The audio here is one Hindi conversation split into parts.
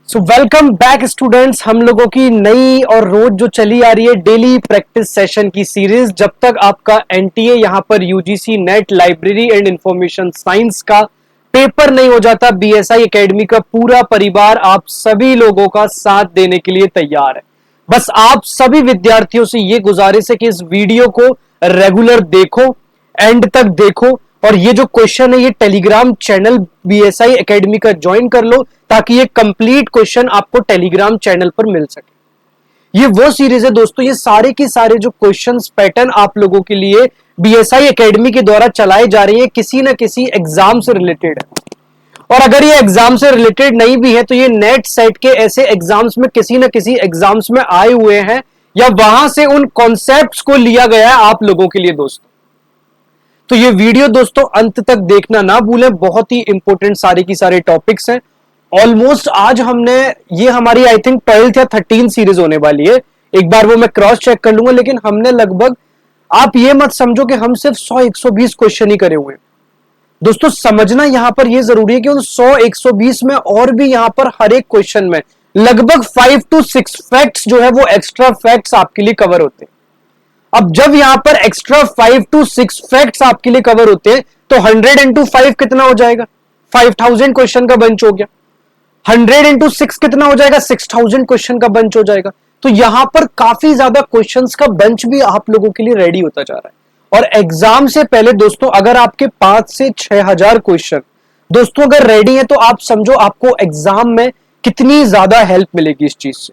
So welcome back students. हम लोगों की नई और रोज जो चली आ रही है डेली प्रैक्टिस सेशन की सीरीज, जब तक आपका एनटीए यहाँ पर UGC net library and information science का पेपर नहीं हो जाता, बीएसआई एकेडमी का पूरा परिवार आप सभी लोगों का साथ देने के लिए तैयार है। बस आप सभी विद्यार्थियों से ये गुजारिश है कि इस वीडियो को रेगुलर देखो, एंड तक देखो, और ये जो क्वेश्चन है ये टेलीग्राम चैनल बीएसआई एकेडमी का ज्वाइन कर लो ताकि ये कंप्लीट क्वेश्चन आपको टेलीग्राम चैनल पर मिल सके। ये वो सीरीज है दोस्तों, ये सारे के सारे जो क्वेश्चंस पैटर्न आप लोगों के लिए बीएसआई एकेडमी के द्वारा चलाए जा रही है किसी ना किसी एग्जाम से रिलेटेड है। और अगर ये एग्जाम से रिलेटेड नहीं भी है तो ये नेट सेट के ऐसे एग्जाम्स में किसी ना किसी एग्जाम्स में आए हुए हैं या वहां से उन कॉन्सेप्ट्स को लिया गया है आप लोगों के लिए दोस्तों। तो ये वीडियो दोस्तों अंत तक देखना ना भूलें, बहुत ही इंपॉर्टेंट सारे की सारे टॉपिक्स हैं। ऑलमोस्ट आज हमने ये हमारी आई थिंक 12th या 13 सीरीज होने वाली है, एक बार वो मैं क्रॉस चेक कर लूंगा, लेकिन हमने लगभग, आप ये मत समझो कि हम सिर्फ 100-120 क्वेश्चन ही करे हुए हैं दोस्तों। समझना यहां पर यह जरूरी है कि उन 100-120 में और भी यहां पर हर एक क्वेश्चन में लगभग 5 to 6 फैक्ट्स जो है वो एक्स्ट्रा फैक्ट्स आपके लिए कवर होते हैं। अब जब यहां पर एक्स्ट्रा 5 to 6 फैक्ट्स आपके लिए कवर होते हैं तो 100 into 5 कितना हो जाएगा? 5000 क्वेश्चन का बंच हो गया। 100 into 6 कितना हो जाएगा? 6000 क्वेश्चन का बंच हो जाएगा। तो यहां पर काफी ज्यादा क्वेश्चंस का बंच भी आप लोगों के लिए रेडी होता जा रहा है। और एग्जाम से पहले दोस्तों अगर आपके 5 से 6000 क्वेश्चन दोस्तों अगर रेडी है तो आप समझो आपको एग्जाम में कितनी ज्यादा हेल्प मिलेगी इस चीज से।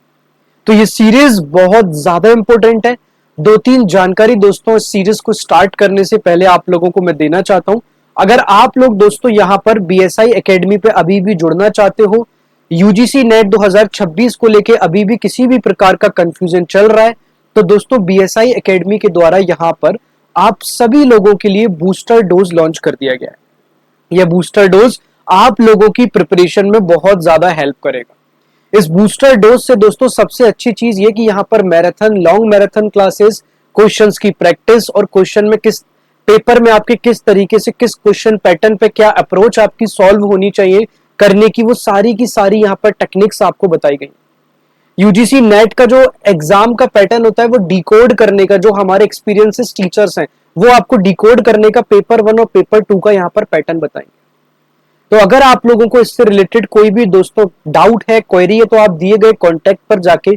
तो ये सीरीज बहुत ज्यादा इंपॉर्टेंट है। 2-3 जानकारी दोस्तों इस सीरीज को स्टार्ट करने से पहले आप लोगों को मैं देना चाहता हूं। अगर आप लोग दोस्तों यहां पर बीएसआई एकेडमी पे अभी भी जुड़ना चाहते हो, यूजीसी नेट 2026 को लेके अभी भी किसी भी प्रकार का कंफ्यूजन चल रहा है, तो दोस्तों बीएसआई एकेडमी के द्वारा यहां पर आप सभी लोगों के लिए बूस्टर डोज लॉन्च कर दिया गया है। यह बूस्टर डोज आप लोगों की प्रिपरेशन में बहुत ज्यादा हेल्प करेगा। इस बूस्टर डोज से दोस्तों सबसे अच्छी चीज ये कि यहां पर marathon, long marathon classes, questions की प्रैक्टिस और क्वेश्चन में किस पेपर में आपके किस तरीके से किस क्वेश्चन पैटर्न पे क्या अप्रोच आपकी सॉल्व होनी चाहिए करने की, वो सारी की सारी यहां पर टेक्निक्स आपको बताई गई। यूजीसी नेट का जो एग्जाम का पैटर्न होता है वो डिकोड करने का, जो हमारे एक्सपीरियंसेस टीचर्स हैं वो आपको डिकोड करने का पेपर 1 और पेपर 2 का यहां पर पैटर्न बताएंगे। तो अगर आप लोगों को इससे रिलेटेड कोई भी दोस्तों डाउट है, क्वेरी है, तो आप दिए गए कॉन्टेक्ट पर जाके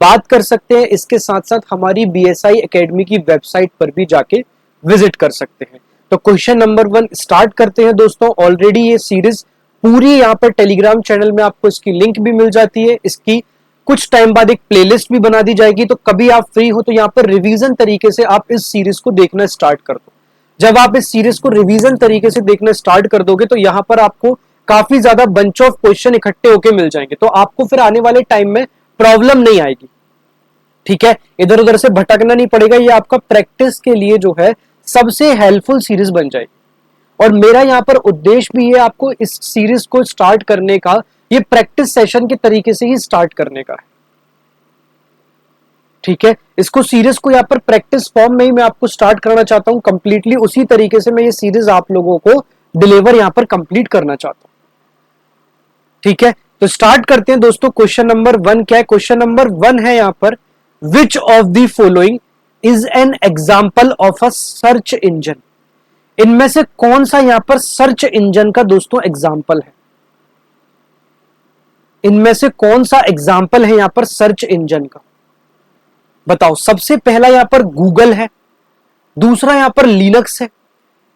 बात कर सकते हैं। इसके साथ साथ हमारी बीएसआई एकेडमी की वेबसाइट पर भी जाके विजिट कर सकते हैं। तो क्वेश्चन नंबर 1 स्टार्ट करते हैं दोस्तों। ऑलरेडी ये सीरीज पूरी यहाँ पर टेलीग्राम चैनल में आपको इसकी लिंक भी मिल जाती है। इसकी कुछ टाइम बाद एक प्लेलिस्ट भी बना दी जाएगी, तो कभी आप फ्री हो तो यहाँ पर रिवीजन तरीके से आप इस सीरीज को देखना स्टार्ट कर दो। जब आप इस सीरीज को रिवीजन तरीके से देखना स्टार्ट कर दोगे तो यहां पर आपको काफी ज्यादा बंच ऑफ क्वेश्चन इकट्ठे होके मिल जाएंगे, तो आपको फिर आने वाले टाइम में प्रॉब्लम नहीं आएगी। ठीक है, इधर उधर से भटकना नहीं पड़ेगा। ये आपका प्रैक्टिस के लिए जो है सबसे हेल्पफुल सीरीज बन जाएगी। और मेरा यहाँ पर उद्देश्य भी है आपको इस सीरीज को स्टार्ट करने का, ये प्रैक्टिस सेशन के तरीके से ही स्टार्ट करने का है। ठीक है, इसको सीरीज को यहाँ पर प्रैक्टिस फॉर्म में ही मैं आपको स्टार्ट करना चाहता हूं। कंप्लीटली उसी तरीके से मैं ये सीरीज आप लोगों को डिलीवर यहाँ पर कंप्लीट करना चाहता हूं। ठीक है, तो स्टार्ट करते हैं दोस्तों। क्वेश्चन नंबर 1 क्या है? क्वेश्चन नंबर 1 है यहाँ पर, विच of the following is an example of a search engine? इनमें से कौन सा यहाँ पर सर्च इंजन का दोस्तों एग्जाम्पल है? इनमें से कौन सा एग्जाम्पल है यहाँ पर सर्च इंजन का? बताओ। सबसे पहला यहां पर गूगल है, दूसरा यहां पर लिनक्स है,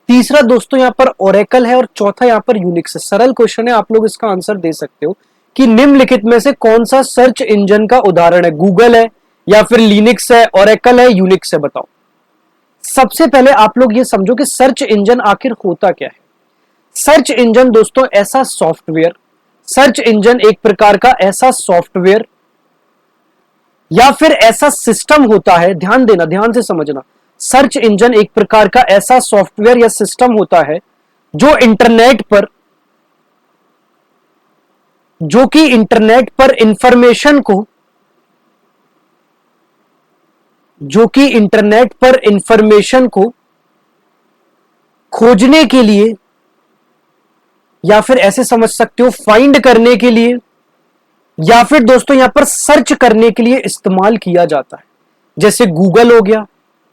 तीसरा दोस्तों यहां पर ओरेकल है, और चौथा यहां पर यूनिक्स है। सरल क्वेश्चन है, आप लोग इसका आंसर दे सकते हो कि निम्नलिखित में से कौन सा सर्च इंजन का उदाहरण है? गूगल है या फिर लिनक्स है, ओरेकल है, यूनिक्स है, बताओ। सबसे पहले आप लोग ये समझो कि सर्च इंजन आखिर होता क्या है। सर्च इंजन दोस्तों ऐसा सॉफ्टवेयर, सर्च इंजन एक प्रकार का ऐसा सॉफ्टवेयर या फिर ऐसा सिस्टम होता है, ध्यान देना, ध्यान से समझना। सर्च इंजन एक प्रकार का ऐसा सॉफ्टवेयर या सिस्टम होता है जो इंटरनेट पर, जो कि इंटरनेट पर इंफॉर्मेशन को, जो कि इंटरनेट पर इंफॉर्मेशन को खोजने के लिए या फिर ऐसे समझ सकते हो फाइंड करने के लिए या फिर दोस्तों यहां पर सर्च करने के लिए इस्तेमाल किया जाता है, जैसे गूगल हो गया,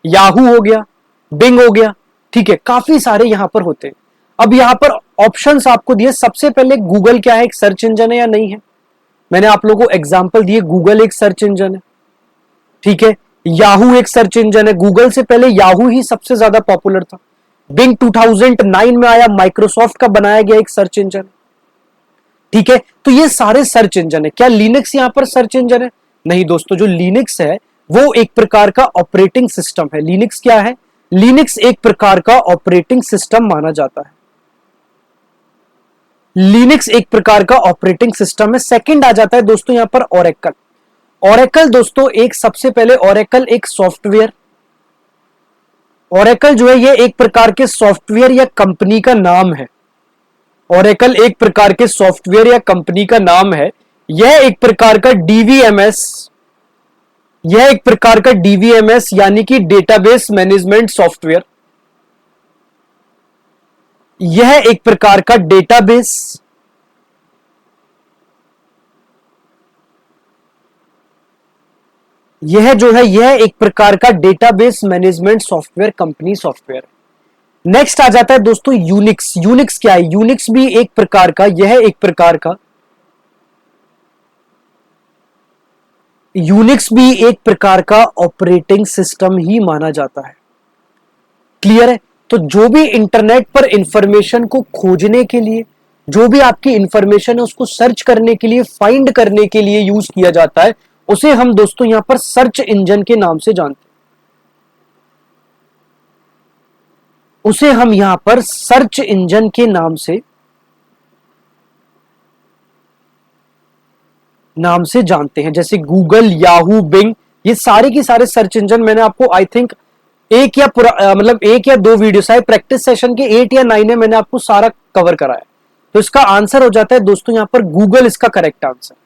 याहू हो गया, बिंग हो गया। ठीक है, काफी सारे यहां पर होते हैं। अब यहां पर ऑप्शंस आपको दिए, सबसे पहले गूगल क्या है, एक सर्च इंजन है या नहीं है? मैंने आप लोगों को एग्जांपल दिए, गूगल एक सर्च इंजन है। ठीक है, याहू एक सर्च इंजन है, गूगल से पहले याहू ही सबसे ज्यादा पॉपुलर था। बिंग 2009 में आया, माइक्रोसॉफ्ट का बनाया गया एक सर्च इंजन। ठीक है, तो ये सारे सर्च इंजन है। क्या लिनक्स यहां पर सर्च इंजन है? नहीं दोस्तों, जो लिनक्स है वो एक प्रकार का ऑपरेटिंग सिस्टम है। लिनक्स क्या है? लिनक्स एक प्रकार का ऑपरेटिंग सिस्टम माना जाता है। लिनक्स एक प्रकार का ऑपरेटिंग सिस्टम है। सेकंड आ जाता है दोस्तों यहां पर ओरेकल। ओरेकल दोस्तों एक, सबसे पहले ओरेकल एक सॉफ्टवेयर, ओरेकल जो है ये एक प्रकार के सॉफ्टवेयर या कंपनी का नाम है। ओरेकल एक प्रकार के सॉफ्टवेयर या कंपनी का नाम है। यह एक प्रकार का डीवीएमएस, यह एक प्रकार का डीवीएमएस यानी कि डेटाबेस मैनेजमेंट सॉफ्टवेयर, यह एक प्रकार का डेटाबेस, यह जो है यह एक प्रकार का database management software, company software. Next आ जाता है दोस्तों यूनिक्स। यूनिक्स क्या है? यूनिक्स भी एक प्रकार का, यह एक प्रकार का, यूनिक्स भी एक प्रकार का ऑपरेटिंग सिस्टम ही माना जाता है। क्लियर है? तो जो भी इंटरनेट पर इंफॉर्मेशन को खोजने के लिए, जो भी आपकी इंफॉर्मेशन है उसको सर्च करने के लिए, फाइंड करने के लिए यूज किया जाता है, उसे हम दोस्तों यहां पर सर्च इंजन के नाम से जानते हैं। उसे हम यहां पर सर्च इंजन के नाम से जानते हैं। जैसे गूगल, याहू, बिंग, ये सारे के सारे सर्च इंजन मैंने आपको आई थिंक एक या मतलब एक या दो वीडियो, शायद प्रैक्टिस सेशन के 8 या 9 में मैंने आपको सारा कवर कराया। तो इसका आंसर हो जाता है दोस्तों यहां पर गूगल, इसका करेक्ट आंसर।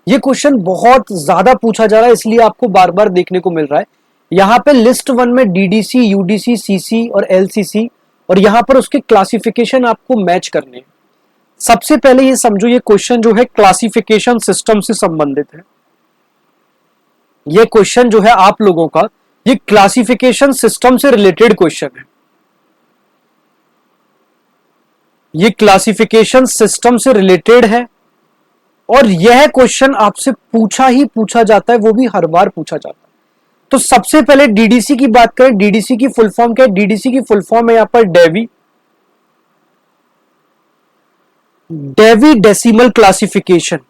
ये क्वेश्चन बहुत ज्यादा पूछा जा रहा है, इसलिए आपको बार बार देखने को मिल रहा है। यहां पे लिस्ट 1 में डीडीसी, यूडीसी, सीसी और एलसीसी, और यहां पर उसके क्लासिफिकेशन आपको मैच करने हैं। सबसे पहले ये समझो, ये क्वेश्चन जो है क्लासिफिकेशन सिस्टम से संबंधित है। ये क्वेश्चन जो है आप लोगों का, ये क्लासिफिकेशन सिस्टम से रिलेटेड क्वेश्चन है। ये क्लासिफिकेशन सिस्टम से रिलेटेड है, और यह क्वेश्चन आपसे पूछा ही पूछा जाता है, वो भी हर बार पूछा जाता है। तो सबसे पहले डीडीसी की बात करें, डीडीसी की फुल फॉर्म क्या है? डीडीसी की फुल फॉर्म है यहां पर Dewey, Dewey decimal classification.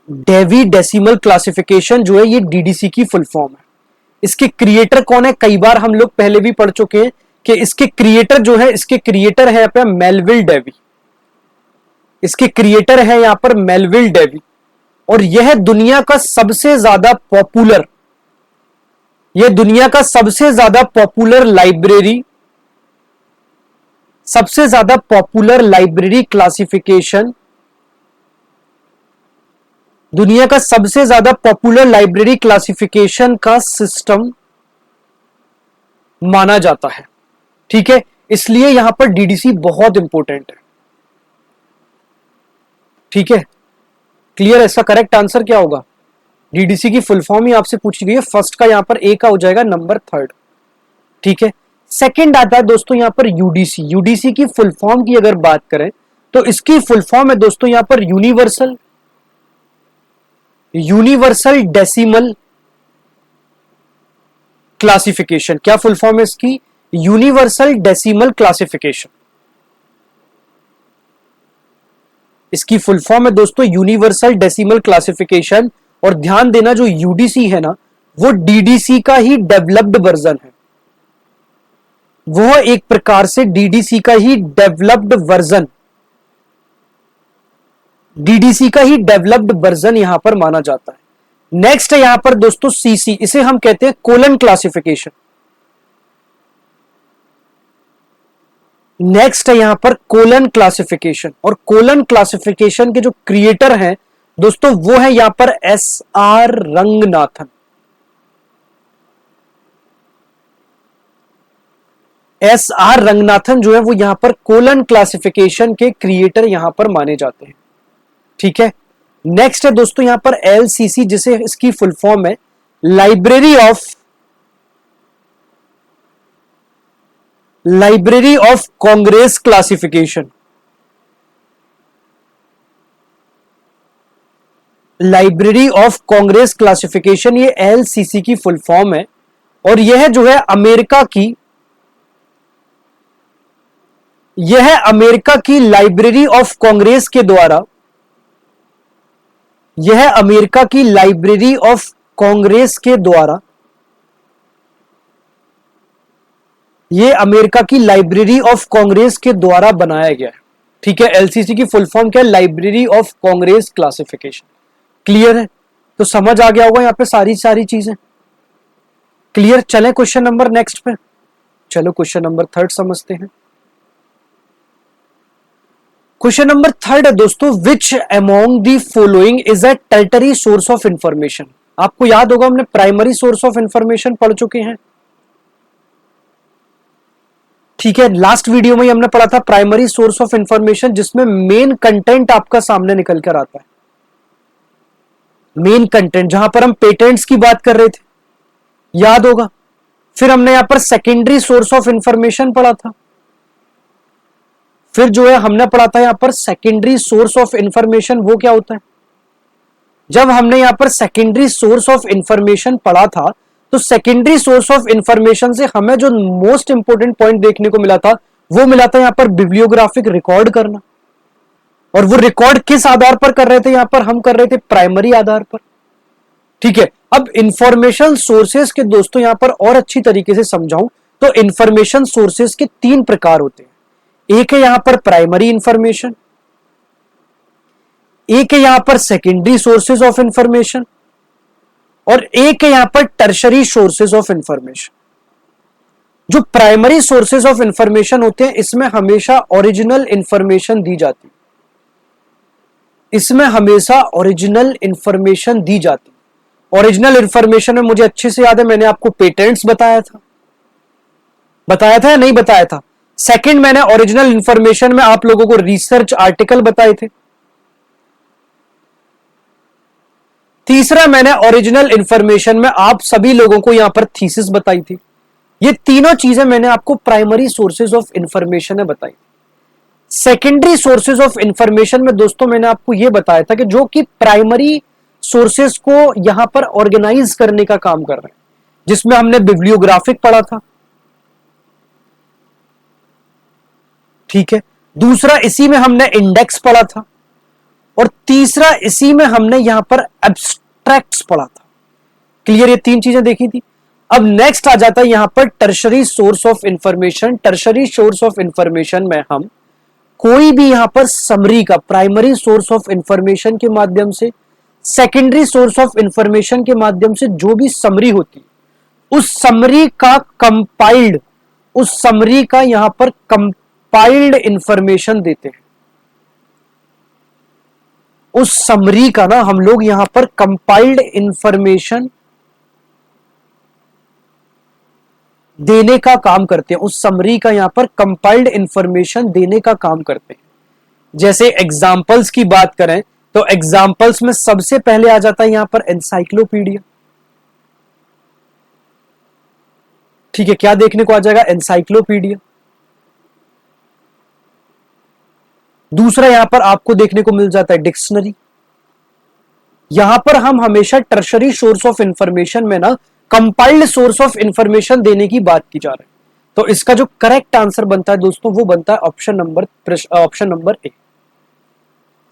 Dewey decimal classification जो है ये डीडीसी की फुल फॉर्म है। इसके क्रिएटर कौन है? कई बार हम लोग पहले भी पढ़ चुके हैं कि इसके क्रिएटर जो है, इसके क्रिएटर है यहां पर मेलविल डेवी। इसके क्रिएटर है यहां पर मेलविल डेवी, और यह दुनिया का सबसे ज्यादा पॉपुलर, यह दुनिया का सबसे ज्यादा पॉपुलर लाइब्रेरी, सबसे ज्यादा पॉपुलर लाइब्रेरी क्लासिफिकेशन, दुनिया का सबसे ज्यादा पॉपुलर लाइब्रेरी क्लासिफिकेशन का सिस्टम माना जाता है। ठीक है, इसलिए यहां पर डीडीसी बहुत इंपॉर्टेंट है। ठीक है, क्लियर है? इसका करेक्ट आंसर क्या होगा? डीडीसी की फुल फॉर्म ही आपसे पूछी गई है। फर्स्ट का यहां पर ए का हो जाएगा नंबर 3। ठीक है, सेकंड आता है दोस्तों यहां पर यूडीसी। यूडीसी की फुल फॉर्म की अगर बात करें तो इसकी फुल फॉर्म है दोस्तों यहां पर यूनिवर्सल, यूनिवर्सल डेसिमल क्लासिफिकेशन। क्या फुल फॉर्म है इसकी? Universal decimal classification. इसकी फुल फॉर्म है दोस्तों यूनिवर्सल डेसिमल क्लासिफिकेशन। और ध्यान देना, जो यूडीसी है ना, वो डीडीसी का ही डेवलप्ड वर्जन है। वो एक प्रकार से डीडीसी का ही डेवलप्ड वर्जन, डीडीसी का ही डेवलप्ड वर्जन यहां पर माना जाता है। नेक्स्ट है यहां पर दोस्तों सीसी, इसे हम कहते हैं कोलन क्लासिफिकेशन। नेक्स्ट है यहां पर कोलन क्लासिफिकेशन, और कोलन क्लासिफिकेशन के जो क्रिएटर हैं दोस्तों वो है यहां पर SR. Ranganathan. S R Ranganathan जो है वो यहां पर कोलन क्लासिफिकेशन के क्रिएटर यहां पर माने जाते हैं। ठीक है, नेक्स्ट है दोस्तों यहां पर एलसीसी, जिसे इसकी फुल फॉर्म है library of Congress classification. Library of Congress classification, ये एलसीसी की फुल फॉर्म है, और यह जो है अमेरिका की लाइब्रेरी ऑफ कांग्रेस के द्वारा, यह अमेरिका की लाइब्रेरी ऑफ कांग्रेस के द्वारा, यह अमेरिका की लाइब्रेरी ऑफ कांग्रेस के द्वारा बनाया गया है। ठीक है, एलसीसी की फुल फॉर्म क्या है? Library of Congress classification. Clear है? तो समझ आ गया होगा यहां पे सारी चीजें क्लियर। चलें क्वेश्चन नंबर नेक्स्ट पे। चलो क्वेश्चन नंबर थर्ड समझते हैं। क्वेश्चन नंबर थर्ड है दोस्तों, which among the following is a tertiary source of information. आपको याद होगा हमने प्राइमरी सोर्स ऑफ इंफॉर्मेशन पढ़ चुके हैं। ठीक है, लास्ट वीडियो में हमने पढ़ा था प्राइमरी सोर्स ऑफ इंफॉर्मेशन, जिसमें मेन कंटेंट आपका सामने निकल कर आता है। मेन कंटेंट, जहां पर हम पेटेंट्स की बात कर रहे थे, याद होगा। फिर हमने यहां पर सेकेंडरी सोर्स ऑफ इंफॉर्मेशन पढ़ा था। फिर जो है हमने पढ़ा था यहां पर सेकेंडरी सोर्स ऑफ इंफॉर्मेशन, वो क्या होता है? जब हमने यहां पर सेकेंडरी सोर्स ऑफ इंफॉर्मेशन पढ़ा था, तो सेकेंडरी सोर्स ऑफ इंफॉर्मेशन से हमें जो मोस्ट इंपोर्टेंट पॉइंट देखने को मिला था, वो मिला था यहां पर बिब्लियोग्राफिक रिकॉर्ड करना। और वो रिकॉर्ड किस आधार पर कर रहे थे? यहां पर हम कर रहे थे प्राइमरी आधार पर। ठीक है, अब इंफॉर्मेशन सोर्सेस के दोस्तों यहां पर और अच्छी तरीके से समझाऊं तो इंफॉर्मेशन सोर्सेस के तीन प्रकार होते हैं। एक है यहां पर प्राइमरी इंफॉर्मेशन, एक है यहां पर सेकेंडरी सोर्सेज ऑफ इंफॉर्मेशन, और एक है यहां पर टर्शरी सोर्सेज ऑफ इंफॉर्मेशन। जो प्राइमरी सोर्सेज ऑफ इंफॉर्मेशन होते हैं, इसमें हमेशा ओरिजिनल इंफॉर्मेशन दी जाती है। इसमें हमेशा ओरिजिनल इंफॉर्मेशन दी जाती है। ओरिजिनल इंफॉर्मेशन में मुझे अच्छे से याद है, मैंने आपको पेटेंट्स बताया था या नहीं बताया था? सेकंड, मैंने ओरिजिनल इंफॉर्मेशन में आप लोगों को रिसर्च आर्टिकल बताए थे। तीसरा, मैंने ओरिजिनल इंफॉर्मेशन में आप सभी लोगों को यहां पर थीसिस बताई थी। ये तीनों चीजें मैंने आपको प्राइमरी सोर्सेज ऑफ इंफॉर्मेशन में बताई। सेकेंडरी सोर्सेज ऑफ इंफॉर्मेशन में दोस्तों मैंने आपको यह बताया था कि जो कि प्राइमरी सोर्सेज को यहां पर ऑर्गेनाइज करने का काम कर रहे हैं, जिसमें हमने बिब्लियोग्राफिक पढ़ा था। ठीक है, दूसरा इसी में हमने इंडेक्स पढ़ा था, और तीसरा इसी में हमने यहां पर एब्स्ट्रैक्ट्स पढ़ा था। क्लियर? ये तीन चीजें देखी थी। अब नेक्स्ट आ जाता है यहां पर tertiary source of information. Tertiary source of information में हम कोई भी यहां पर समरी का प्राइमरी सोर्स ऑफ इंफॉर्मेशन के माध्यम से, सेकेंडरी सोर्स ऑफ इंफॉर्मेशन के माध्यम से जो भी समरी होती है, उस समरी का कंपाइल्ड, उस समरी का यहां पर कंपाइल्ड इंफॉर्मेशन देते हैं। उस समरी का ना हम लोग यहां पर कंपाइल्ड इंफॉर्मेशन देने का काम करते हैं। उस समरी का यहां पर कंपाइल्ड इंफॉर्मेशन देने का काम करते हैं। जैसे एग्जाम्पल्स की बात करें तो एग्जाम्पल्स में सबसे पहले आ जाता है यहां पर एनसाइक्लोपीडिया। ठीक है, क्या देखने को आ जाएगा? एनसाइक्लोपीडिया। दूसरा यहां पर आपको देखने को मिल जाता है डिक्शनरी। यहां पर हम हमेशा टर्शरी सोर्स ऑफ इंफॉर्मेशन में ना कंपाइल्ड सोर्स ऑफ इंफॉर्मेशन देने की बात की जा रही है। तो इसका जो करेक्ट आंसर बनता है दोस्तों, वो बनता है ऑप्शन नंबर ए।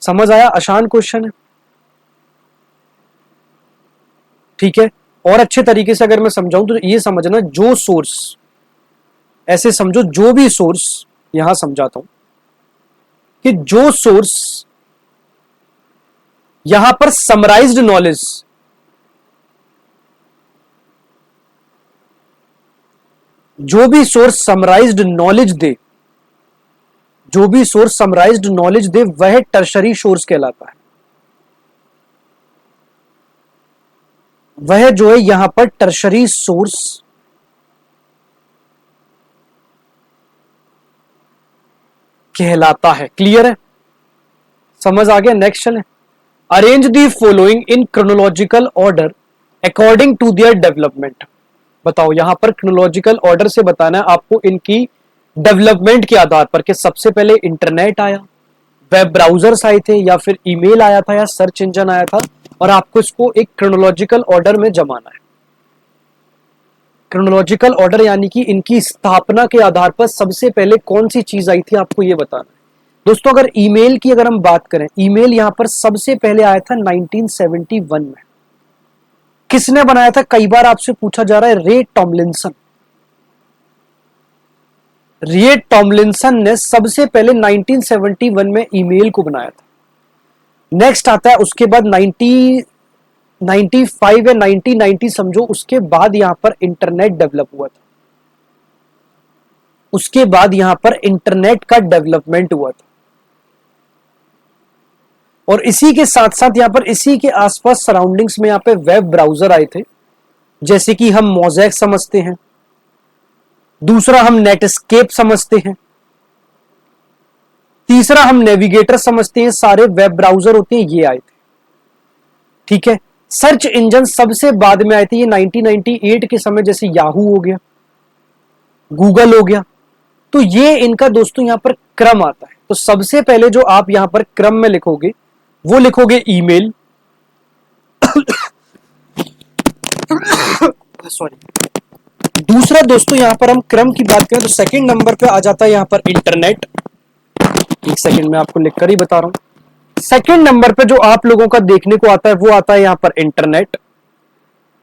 समझ आया? आसान क्वेश्चन है। ठीक है, और अच्छे तरीके से अगर मैं समझाऊं तो ये समझना, जो सोर्स, ऐसे समझो, जो भी सोर्स, यहां समझाता हूं कि जो सोर्स यहां पर समराइज्ड नॉलेज, जो भी सोर्स समराइज्ड नॉलेज दे, जो भी सोर्स समराइज्ड नॉलेज दे, वह टर्शरी सोर्स कहलाता है। वह जो है यहां पर टर्शरी सोर्स कहलाता है। क्लियर है, समझ आ गया। नेक्स्ट चले। Arrange the following in chronological order according to their development. बताओ, यहां पर क्रोनोलॉजिकल ऑर्डर से बताना है आपको इनकी डेवलपमेंट के आधार पर कि सबसे पहले इंटरनेट आया, वेब ब्राउजर्स आए थे, या फिर ईमेल आया था, या सर्च इंजन आया था, और आपको इसको एक क्रोनोलॉजिकल ऑर्डर में जमाना है। क्रोनोलॉजिकल ऑर्डर यानी कि इनकी स्थापना के आधार पर सबसे पहले कौन सी चीज आई थी आपको यह बताना है। दोस्तों, अगर ईमेल की अगर हम बात करें, ईमेल यहां पर सबसे पहले आया था 1971 में। किसने बनाया था, कई बार आपसे पूछा जा रहा है, रे टॉमलिंसन। रे टॉमलिंसन ने सबसे पहले 1971 में ईमेल को बनाया था। नेक्स्ट आता है उसके बाद 1995 या 1990 समझो, उसके बाद यहां पर इंटरनेट डेवलप हुआ था। उसके बाद यहां पर इंटरनेट का डेवलपमेंट हुआ था, और इसी के साथ साथ यहां पर इसी के आसपास सराउंडिंग्स में यहां पे वेब ब्राउजर आए थे, जैसे कि हम मोज़ेक समझते हैं, दूसरा हम नेटस्केप समझते हैं, तीसरा हम नेविगेटर समझते हैं। सारे वेब ब्राउजर होते हैं, ये आए थे। ठीक है, सर्च इंजन सबसे बाद में आए थे, ये 1998 के समय, जैसे याहू हो गया, गूगल हो गया। तो ये इनका दोस्तों यहां पर क्रम आता है। तो सबसे पहले जो आप यहां पर क्रम में लिखोगे वो लिखोगे ईमेल, सॉरी। दूसरा दोस्तों यहां पर हम क्रम की बात करें तो सेकंड नंबर पे आ जाता है यहां पर इंटरनेट। एक सेकंड में आपको लिखकर ही बता रहा हूं। सेकंड नंबर पे जो आप लोगों का देखने को आता है वो आता है यहां पर इंटरनेट।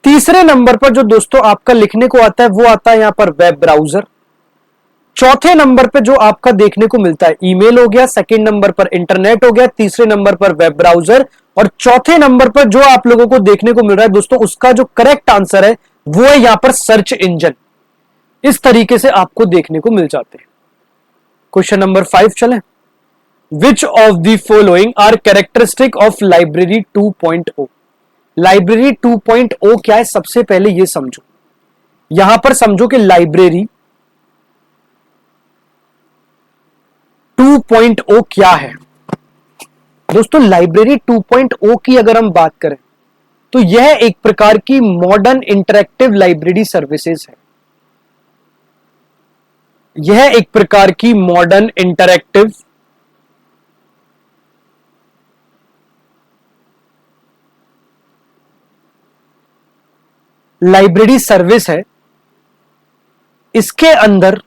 तीसरे नंबर पर जो दोस्तों आपका लिखने को आता है वो आता है यहां पर वेब ब्राउजर। चौथे नंबर पे जो आपका देखने को मिलता है ईमेल हो गया, सेकंड नंबर पर इंटरनेट हो गया, तीसरे नंबर पर वेब ब्राउजर, और चौथे नंबर पर जो आप लोगों को देखने को मिल रहा है दोस्तों, उसका जो करेक्ट आंसर है वो है यहां पर सर्च इंजन। इस तरीके से आपको देखने को मिल जाते हैं। क्वेश्चन नंबर 5 चलें। Which of the following are characteristic of library 2.0। Library 2.0 क्या है, सबसे पहले यह समझो। यहां पर समझो कि लाइब्रेरी 2.0 क्या है। दोस्तों, लाइब्रेरी 2.0 की अगर हम बात करें तो यह एक प्रकार की मॉडर्न इंटरैक्टिव लाइब्रेरी सर्विसेज है। यह एक प्रकार की मॉडर्न इंटरैक्टिव लाइब्रेरी सर्विस है। इसके अंदर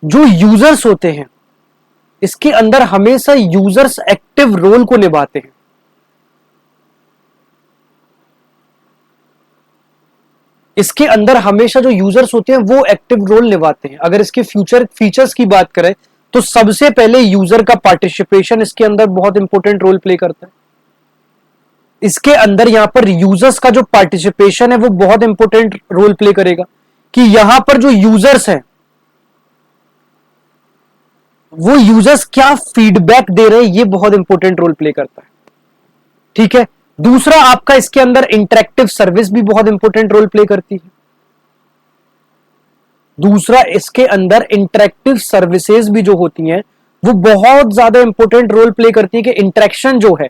जो यूजर्स होते हैं, इसके अंदर हमेशा यूजर्स एक्टिव रोल को निभाते हैं। इसके अंदर हमेशा जो यूजर्स होते हैं वो एक्टिव रोल निभाते हैं। अगर इसके फ्यूचर फीचर्स की बात करें तो सबसे पहले यूजर का पार्टिसिपेशन इसके अंदर बहुत इंपॉर्टेंट रोल प्ले करता है। इसके अंदर यहां पर यूजर्स का जो पार्टिसिपेशन है वो बहुत इंपॉर्टेंट रोल प्ले करेगा, कि यहां पर जो यूजर्स हैं वो यूजर्स क्या फीडबैक दे रहे हैं, ये बहुत इंपॉर्टेंट रोल प्ले करता है। ठीक है, दूसरा आपका इसके अंदर इंटरेक्टिव सर्विस भी बहुत इंपॉर्टेंट रोल प्ले करती है। दूसरा इसके अंदर इंटरेक्टिव सर्विसेज भी जो होती हैं वो बहुत ज्यादा इंपॉर्टेंट रोल प्ले करती है, कि इंटरेक्शन जो है,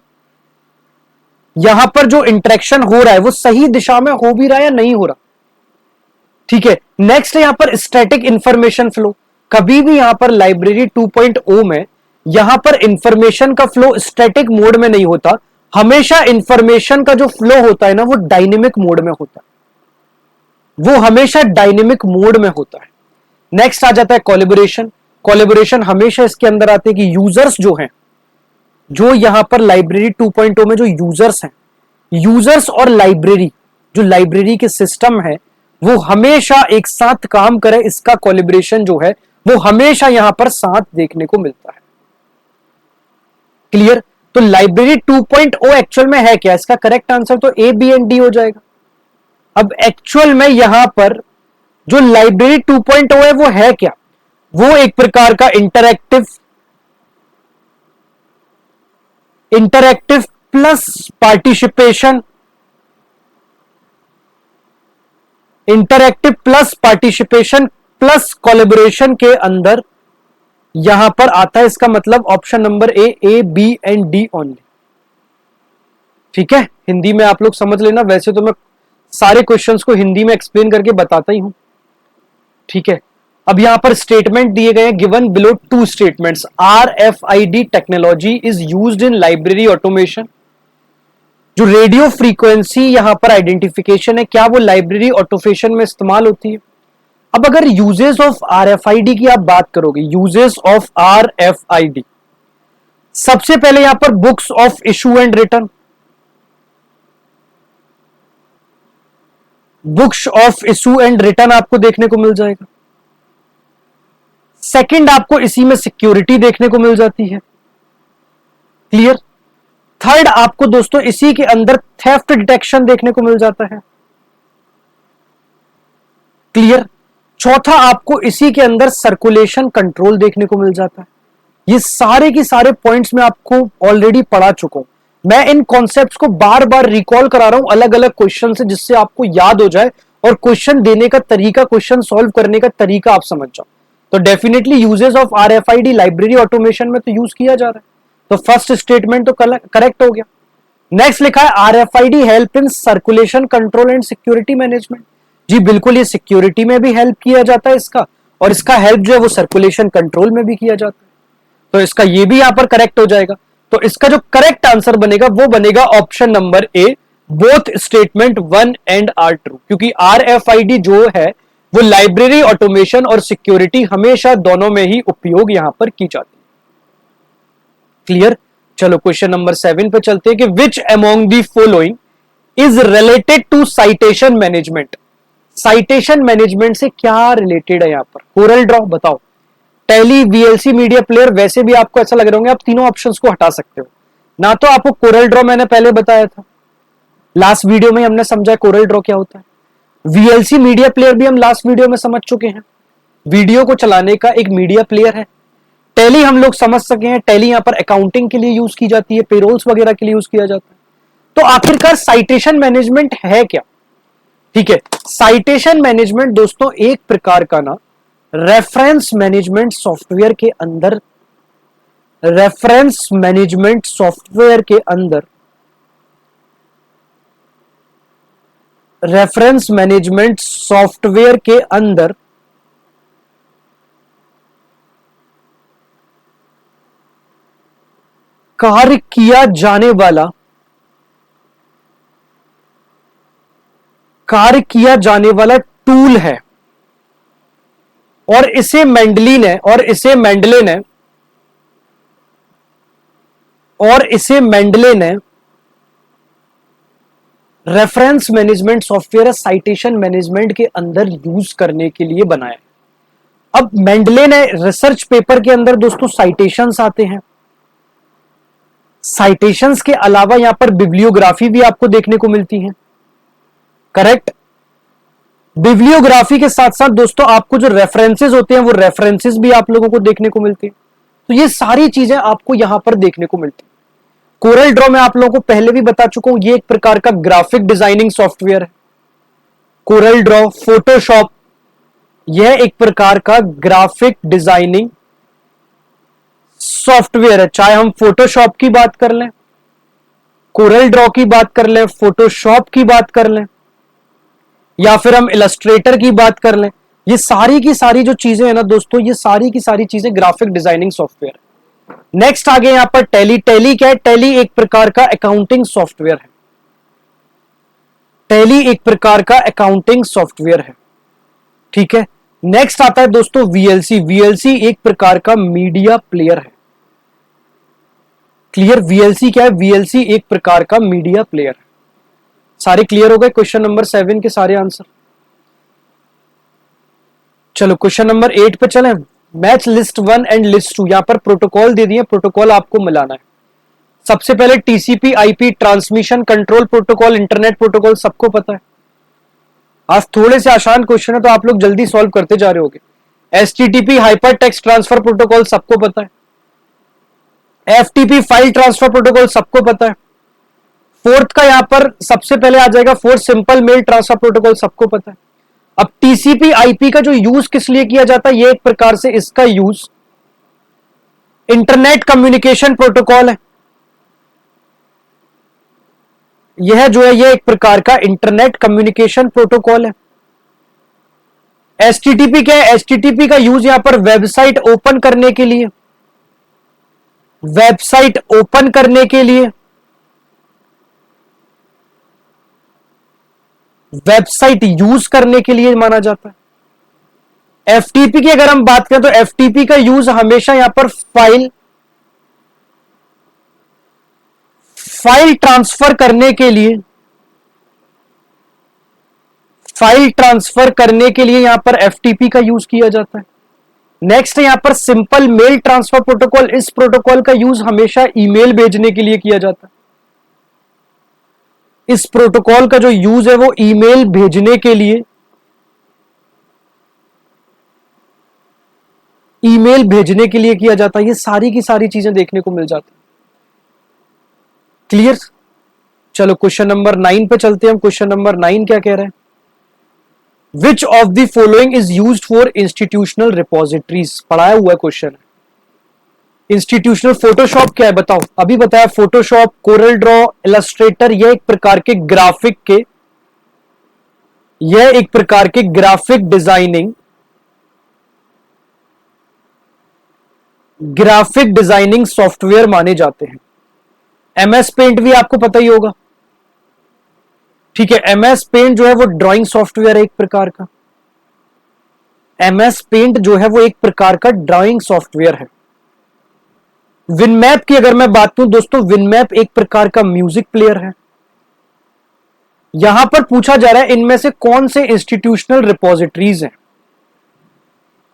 यहां पर जो इंटरेक्शन हो रहा है वो सही दिशा में हो भी रहा है या नहीं हो रहा। ठीक है, नेक्स्ट यहां पर स्टैटिक इंफॉर्मेशन फ्लो। कभी भी यहां पर लाइब्रेरी 2.0 में यहां पर इंफॉर्मेशन का फ्लो स्टैटिक मोड में नहीं होता, हमेशा इंफॉर्मेशन का जो फ्लो होता है ना वो डायनेमिक मोड में होता है। वो हमेशा डायनेमिक मोड में होता है। नेक्स्ट आ जाता है कोलैबोरेशन। कोलैबोरेशन हमेशा इसके अंदर आते हैं कि यूजर्स जो हैं, जो यहां पर लाइब्रेरी 2.0 में जो यूजर्स हैं, यूजर्स और लाइब्रेरी, जो लाइब्रेरी के सिस्टम है वो हमेशा एक साथ काम करे, इसका कोलैबोरेशन जो है वो हमेशा यहां पर साथ देखने को मिलता है। क्लियर। तो लाइब्रेरी 2.0 एक्चुअल में है क्या, इसका करेक्ट आंसर तो ए बी एंड डी हो जाएगा। अब एक्चुअल में यहां पर जो लाइब्रेरी 2.0 है वो है क्या, वो एक प्रकार का interactive plus participation, interactive plus participation plus collaboration के अंदर यहां पर आता है, इसका मतलब option number A B and D only. ठीक है, हिंदी में आप लोग समझ लेना, वैसे तो मैं सारे क्वेश्चंस को हिंदी में एक्सप्लेन करके बताता ही हूं। ठीक है, अब यहां पर स्टेटमेंट दिए गए हैं, given below two statements. RFID technology is used in library automation. जो रेडियो फ्रीक्वेंसी यहां पर आइडेंटिफिकेशन है, क्या वो लाइब्रेरी ऑटोमेशन में इस्तेमाल होती है? अब अगर यूजेस ऑफ RFID की आप बात करोगे, यूजेस ऑफ RFID, सबसे पहले यहां पर books of issue and return, books of issue and return आपको देखने को मिल जाएगा। सेकंड, आपको इसी में सिक्योरिटी देखने को मिल जाती है। क्लियर? थर्ड, आपको दोस्तों इसी के अंदर थेफ्ट डिटेक्शन देखने को मिल जाता है। क्लियर? चौथा, आपको इसी के अंदर सर्कुलेशन कंट्रोल देखने को मिल जाता है। ये सारे की सारे पॉइंट्स मैं आपको ऑलरेडी पढ़ा चुका हूं। मैं इन कॉन्सेप्ट्स को बार बार रिकॉल करा रहा हूं अलग अलग क्वेश्चन से, जिससे आपको याद हो जाए और क्वेश्चन देने का तरीका, क्वेश्चन सॉल्व करने का तरीका आप समझ जाओ। तो definitely uses of RFID library automation में तो यूज किया जा रहा है, तो फर्स्ट स्टेटमेंट तो करेक्ट हो गया। नेक्स्ट लिखा है RFID help in circulation control and security management. जी बिल्कुल, ये सिक्योरिटी में भी हेल्प किया जाता है इसका, और इसका हेल्प जो है वो सर्कुलेशन कंट्रोल में भी किया जाता है, तो इसका ये भी यहां पर करेक्ट हो जाएगा। तो इसका जो करेक्ट आंसर बनेगा वो बनेगा option number A, both statement 1 and are true, क्योंकि RFID जो है वो लाइब्रेरी ऑटोमेशन और सिक्योरिटी हमेशा दोनों में ही उपयोग यहां पर की जाती है। क्लियर? चलो क्वेश्चन नंबर 7 पे चलते हैं कि which among the following is related to citation management. Citation management से क्या रिलेटेड है यहां पर? कोरल ड्रॉ बताओ, टैली, VLC, मीडिया प्लेयर। वैसे भी आपको ऐसा लग रहा होगा आप तीनों ऑप्शंस को हटा सकते हो ना। तो आपको कोरल ड्रॉ मैंने पहले बताया था, लास्ट वीडियो में हमने समझा कोरल ड्रॉ क्या होता है। VLC मीडिया प्लेयर भी हम लास्ट वीडियो में समझ चुके हैं, वीडियो को चलाने का एक मीडिया प्लेयर है। टैली हम लोग समझ सके हैं, टैली यहां पर अकाउंटिंग के लिए यूज की जाती है, पेरोल्स वगैरह के लिए यूज किया जाता है। तो आखिरकार साइटेशन मैनेजमेंट है क्या? ठीक है, साइटेशन मैनेजमेंट दोस्तों एक प्रकार का ना रेफरेंस मैनेजमेंट सॉफ्टवेयर के अंदर, रेफरेंस मैनेजमेंट सॉफ्टवेयर के अंदर, रेफरेंस मैनेजमेंट सॉफ्टवेयर के अंदर कार्य किया जाने वाला, कार्य किया जाने वाला टूल है, और इसे मेंडलीन है, और इसे मेंडलेन है, और इसे मेंडलेन है रेफरेंस मैनेजमेंट सॉफ्टवेयर है, साइटेशन मैनेजमेंट के अंदर यूज करने के लिए बनाया। अब मेंडलेन है, रिसर्च पेपर के अंदर दोस्तों साइटेशंस आते हैं। साइटेशंस के अलावा यहां पर बिब्लियोग्राफी भी आपको देखने को मिलती है। करेक्ट? बिब्लियोग्राफी के साथ साथ दोस्तों आपको जो रेफरेंसेस होते हैं वो रेफरेंसेस भी आप लोगों को देखने को मिलते हैं। तो ये सारी चीजें आपको यहां पर देखने को मिलती है। कोरल ड्रॉ में आप लोगों को पहले भी बता चुका हूं, ये एक प्रकार का ग्राफिक डिजाइनिंग सॉफ्टवेयर है। कोरल ड्रॉ, फोटोशॉप, यह एक प्रकार का ग्राफिक डिजाइनिंग सॉफ्टवेयर है। चाहे हम फोटोशॉप की बात कर लें, कोरल ड्रॉ की बात कर लें, फोटोशॉप की बात कर लें, या फिर हम इलस्ट्रेटर की बात कर लें, ये सारी की सारी जो चीजें हैं ना दोस्तों, ये सारी की सारी चीजें ग्राफिक डिजाइनिंग सॉफ्टवेयर है। नेक्स्ट आगे यहां पर टैली। टैली क्या है? टैली एक प्रकार का अकाउंटिंग सॉफ्टवेयर है। टैली एक प्रकार का अकाउंटिंग सॉफ्टवेयर है। ठीक है, नेक्स्ट आता है दोस्तों VLC। VLC एक प्रकार का मीडिया प्लेयर है। क्लियर? VLC क्या है? VLC एक प्रकार का मीडिया प्लेयर है। सारे क्लियर हो गए क्वेश्चन नंबर 7 के सारे आंसर? चलो क्वेश्चन नंबर 8 पे चलें। Match list 1 and list 2। यहां पर प्रोटोकॉल दे दिए, प्रोटोकॉल आपको मिलाना है। सबसे पहले TCP IP transmission control protocol, internet protocol सबको पता है। आज थोड़े से आसान क्वेश्चन है तो आप लोग जल्दी सॉल्व करते जा रहे होगे। HTTP hyper text transfer protocol सबको पता है। FTP फाइल ट्रांसफर प्रोटोकॉल सबको पता है। फोर्थ का यहां पर सबसे पहले आ जाएगा fourth simple mail transfer protocol सबको पता है। अब टीसीपी आईपी का जो यूज किस लिए किया जाता है, ये एक प्रकार से इसका यूज इंटरनेट कम्युनिकेशन प्रोटोकॉल है। यह जो है, यह एक प्रकार का इंटरनेट कम्युनिकेशन प्रोटोकॉल है। एचटीटीपी क्या है? एचटीटीपी का यूज यहां पर वेबसाइट ओपन करने के लिए, वेबसाइट ओपन करने के लिए, वेबसाइट यूज करने के लिए माना जाता है। एफटीपी की अगर हम बात करें तो एफटीपी का यूज हमेशा यहां पर फाइल ट्रांसफर करने के लिए, फाइल ट्रांसफर करने के लिए यहां पर एफटीपी का यूज किया जाता है। नेक्स्ट यहां पर सिंपल मेल ट्रांसफर प्रोटोकॉल, इस प्रोटोकॉल का यूज हमेशा ईमेल भेजने के लिए किया जाता है। इस प्रोटोकॉल का जो यूज है वो ईमेल भेजने के लिए, ईमेल भेजने के लिए किया जाता है। ये सारी की सारी चीजें देखने को मिल जाती है। क्लियर? चलो क्वेश्चन नंबर 9 पे चलते हैं हम। क्वेश्चन नंबर 9 क्या कह रहे हैं? विच of the following is used for institutional repositories? पढ़ाया हुआ क्वेश्चन है। इंस्टीट्यूशनल फोटोशॉप क्या है बताओ? अभी बताया फोटोशॉप, कोरल ड्रॉ, इलस्ट्रेटर, यह एक प्रकार के ग्राफिक के, यह एक प्रकार के graphic designing, graphic designing software माने जाते हैं। एमएस पेंट भी आपको पता ही होगा, ठीक है। एमएस पेंट जो है वो ड्राइंग सॉफ्टवेयर है एक प्रकार का। एमएस पेंट जो है वो एक प्रकार का ड्राइंग सॉफ्टवेयर है। विनमैप की अगर मैं बात करूं दोस्तों, विनमैप एक प्रकार का म्यूजिक प्लेयर है। यहां पर पूछा जा रहा है इनमें से कौन से इंस्टीट्यूशनल रिपोजिटरीज हैं।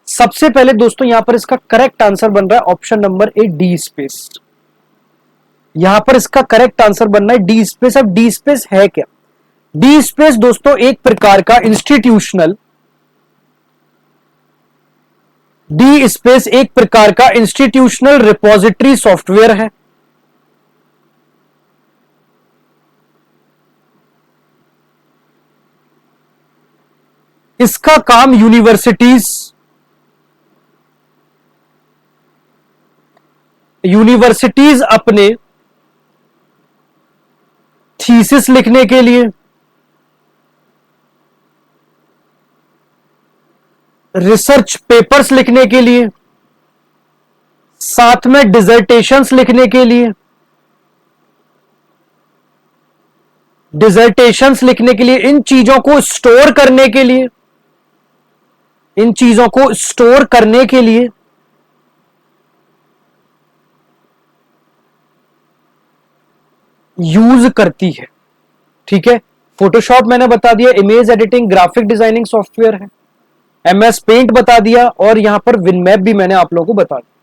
सबसे पहले दोस्तों यहां पर इसका करेक्ट आंसर बन रहा है ऑप्शन नंबर ए, डी स्पेस। यहां पर इसका करेक्ट आंसर बनना है डी स्पेस। अब डी स्पेस है क्या? डी स्पेस दोस्तों एक प्रकार का इंस्टीट्यूशनल, डी स्पेस एक प्रकार का इंस्टीट्यूशनल रिपोजिटरी सॉफ्टवेयर है। इसका काम यूनिवर्सिटीज अपने थीसिस लिखने के लिए, रिसर्च पेपर्स लिखने के लिए, साथ में डिसर्टेशंस लिखने के लिए, डिसर्टेशंस लिखने के लिए, इन चीजों को स्टोर करने के लिए, इन चीजों को स्टोर करने के लिए यूज करती है। ठीक है, फोटोशॉप मैंने बता दिया, image editing graphic designing software है। एमएस पेंट बता दिया, और यहां पर विनमैप भी मैंने आप लोगों को बता दिया।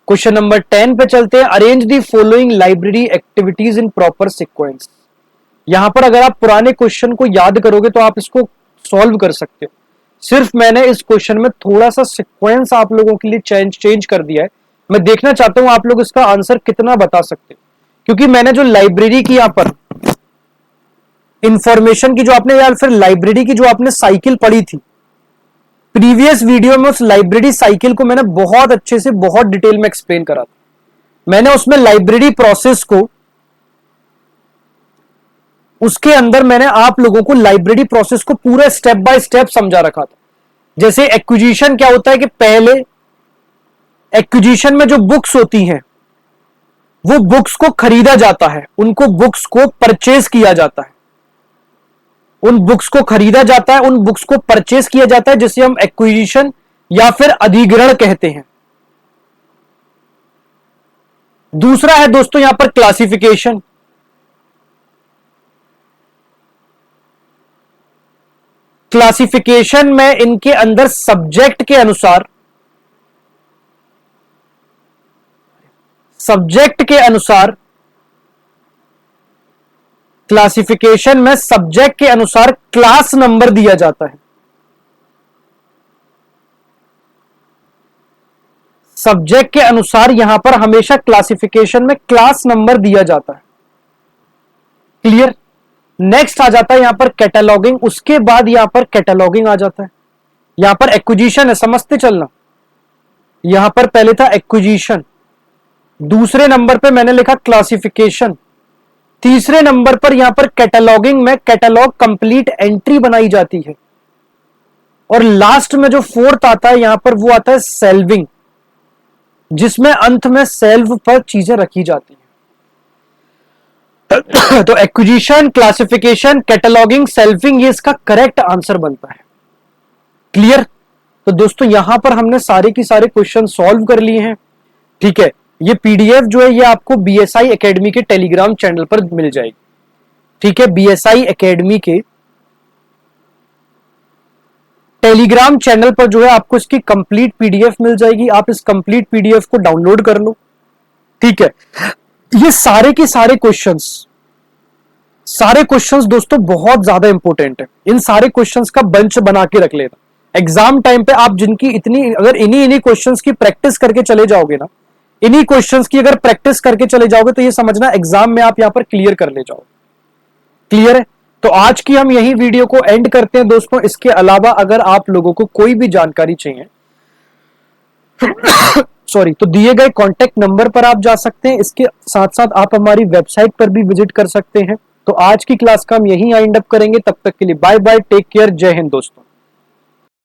क्वेश्चन नंबर 10 पे चलते हैं। Arrange the following library activities in proper sequence. यहां पर अगर आप पुराने क्वेश्चन को याद करोगे तो आप इसको सॉल्व कर सकते हो। सिर्फ मैंने इस क्वेश्चन में थोड़ा सा सीक्वेंस आप लोगों के लिए चेंज कर दिया है। मैं देखना चाहता हूं आप लोग इसका आंसर कितना बता सकते हो, क्योंकि मैंने जो लाइब्रेरी की यहां पर इंफॉर्मेशन की जो आपने, या फिर लाइब्रेरी की जो आपने साइकिल पढ़ी थी प्रीवियस वीडियो में, उस लाइब्रेरी साइकिल को मैंने बहुत अच्छे से बहुत डिटेल में एक्सप्लेन करा था। मैंने उसमें लाइब्रेरी प्रोसेस को, उसके अंदर मैंने आप लोगों को लाइब्रेरी प्रोसेस को पूरा स्टेप बाय स्टेप समझा रखा था। जैसे एक्विजिशन क्या होता है कि पहले एक्विजिशन में जो बुक्स होती हैं वो बुक्स को खरीदा जाता है, उनको बुक्स को परचेज किया जाता है, उन बुक्स को खरीदा जाता है, उन बुक्स को परचेज किया जाता है, जिसे हम एक्विजिशन या फिर अधिग्रहण कहते हैं। दूसरा है दोस्तों यहां पर क्लासिफिकेशन। क्लासिफिकेशन में इनके अंदर सब्जेक्ट के अनुसार, क्लासिफिकेशन में सब्जेक्ट के अनुसार क्लास नंबर दिया जाता है। सब्जेक्ट के अनुसार यहां पर हमेशा क्लासिफिकेशन में क्लास नंबर दिया जाता है। क्लियर? नेक्स्ट आ जाता है यहां पर कैटलॉगिंग, उसके बाद यहां पर कैटलॉगिंग आ जाता है। यहां पर एक्विजिशन है, समझते चलना। यहां पर पहले था एक्विजिशन, दूसरे नंबर पे मैंने लिखा क्लासिफिकेशन, तीसरे नंबर पर यहां पर कैटलॉगिंग में कैटलॉग कंप्लीट एंट्री बनाई जाती है, और लास्ट में जो फोर्थ आता है यहां पर वो आता है सेल्विंग, जिसमें अंत में सेल्व पर चीजें रखी जाती हैं। तो एक्विजिशन, क्लासिफिकेशन, कैटलॉगिंग, सेल्विंग, ये इसका करेक्ट आंसर बनता है। क्लियर? तो दोस्तों यहां पर हमने सारे की सारे क्वेश्चन सॉल्व कर लिए हैं। ठीक है, ये पीडीएफ जो है ये आपको बीएसआई एकेडमी के टेलीग्राम चैनल पर मिल जाएगी। ठीक है, बीएसआई एकेडमी के टेलीग्राम चैनल पर जो है आपको इसकी कंप्लीट पीडीएफ मिल जाएगी। आप इस कंप्लीट पीडीएफ को डाउनलोड कर लो। ठीक है, ये सारे के सारे क्वेश्चंस दोस्तों बहुत ज्यादा इंपॉर्टेंट है। इन सारे क्वेश्चंस का बंच बना के रख लेना। एग्जाम टाइम पे आप जिनकी अगर इन्हीं क्वेश्चंस की प्रैक्टिस करके चले जाओगे ना, इन्हीं क्वेश्चंस की अगर प्रैक्टिस करके चले जाओगे तो ये समझना एग्जाम में आप यहां पर क्लियर कर ले जाओ। क्लियर है? तो आज की हम यही वीडियो को एंड करते हैं दोस्तों। इसके अलावा अगर आप लोगों को कोई भी जानकारी चाहिए सॉरी, तो दिए गए कॉन्टेक्ट नंबर पर आप जा सकते हैं। इसके साथ साथ आप हमारी वेबसाइट पर भी विजिट कर सकते हैं। तो आज की क्लास का हम यहीं वाइंड अप करेंगे। तब तक के लिए बाय बाय, टेक केयर, जय हिंद दोस्तों।